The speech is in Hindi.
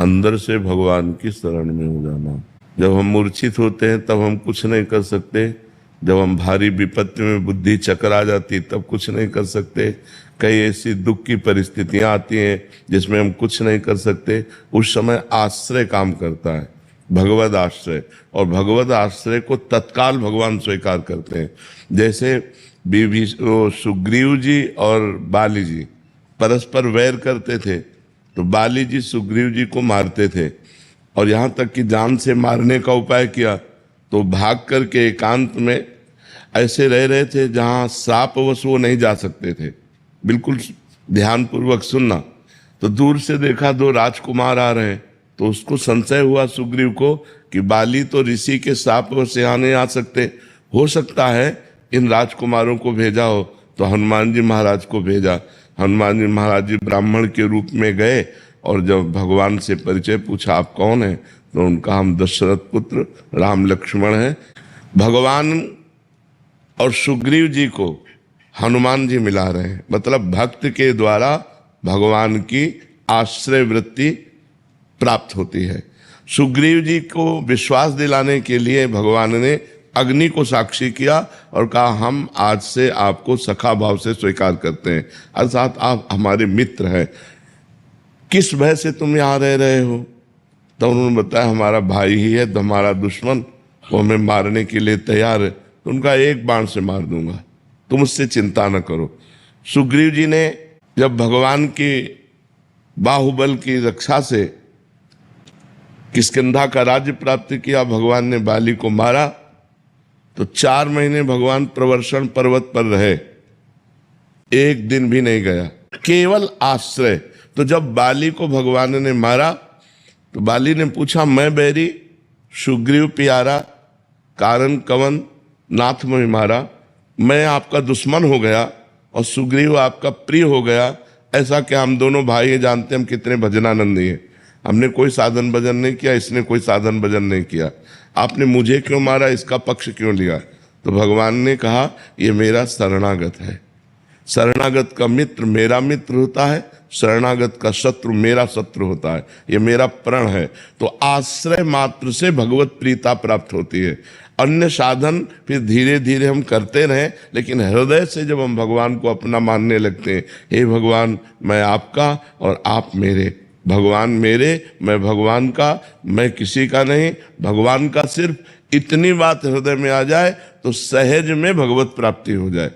अंदर से भगवान की शरण में हो जाना। जब हम मूर्छित होते हैं तब हम कुछ नहीं कर सकते, जब हम भारी विपत्ति में बुद्धि चकर आ जाती तब कुछ नहीं कर सकते, कई ऐसी दुख की परिस्थितियां आती हैं जिसमें हम कुछ नहीं कर सकते, उस समय आश्रय काम करता है, भगवद आश्रय। और भगवद आश्रय को तत्काल भगवान स्वीकार करते हैं। जैसे सुग्रीव जी और बाली जी परस्पर वैर करते थे, तो बाली जी सुग्रीव जी को मारते थे और यहाँ तक कि जान से मारने का उपाय किया, तो भाग करके एकांत में ऐसे रह रहे थे जहाँ श्रापवश वो नहीं जा सकते थे। बिल्कुल ध्यानपूर्वक सुनना। तो दूर से देखा दो राजकुमार आ रहे हैं, तो उसको संशय हुआ सुग्रीव को कि बाली तो ऋषि के श्रापवश यहाँ नहीं आ सकते, हो सकता है इन राजकुमारों को भेजा हो। तो हनुमान जी महाराज को भेजा। हनुमान जी महाराज जी ब्राह्मण के रूप में गए और जब भगवान से परिचय पूछा, आप कौन हैं, तो उनका हम दशरथ पुत्र राम लक्ष्मण हैं। भगवान और सुग्रीव जी को हनुमान जी मिला रहे हैं, मतलब भक्त के द्वारा भगवान की आश्रय वृत्ति प्राप्त होती है। सुग्रीव जी को विश्वास दिलाने के लिए भगवान ने अग्नि को साक्षी किया और कहा, हम आज से आपको सखा भाव से स्वीकार करते हैं, अर्थात आप हमारे मित्र हैं। किस भय से तुम यहाँ रह रहे हो? तो उन्होंने बताया, हमारा भाई ही है, तो हमारा दुश्मन वो हमें मारने के लिए तैयार है, तो उनका एक बाण से मार दूंगा, तुम उससे चिंता न करो। सुग्रीव जी ने जब भगवान की बाहुबल की रक्षा से किष्किंधा का राज्य प्राप्त किया, भगवान ने बाली को मारा, तो 4 महीने भगवान प्रवर्षण पर्वत पर रहे, एक दिन भी नहीं गया, केवल आश्रय। तो जब बाली को भगवान ने मारा तो बाली ने पूछा, मैं बैरी सुग्रीव प्यारा, कारण कवन नाथ में मारा, मैं आपका दुश्मन हो गया और सुग्रीव आपका प्रिय हो गया, ऐसा क्या? हम दोनों भाई हैं, जानते हम कितने भजनानंदी हैं, हमने कोई साधन भजन नहीं किया, इसने कोई साधन भजन नहीं किया, आपने मुझे क्यों मारा, इसका पक्ष क्यों लिया? तो भगवान ने कहा, ये मेरा शरणागत है, शरणागत का मित्र मेरा मित्र होता है, शरणागत का शत्रु मेरा शत्रु होता है, ये मेरा प्रण है। तो आश्रय मात्र से भगवत प्रीता प्राप्त होती है। अन्य साधन फिर धीरे धीरे हम करते रहें, लेकिन हृदय से जब हम भगवान को अपना मानने लगते हैं, हे भगवान मैं आपका और आप मेरे, भगवान मेरे मैं भगवान का, मैं किसी का नहीं, भगवान का सिर्फ, इतनी बात हृदय में आ जाए तो सहज में भगवत प्राप्ति हो जाए।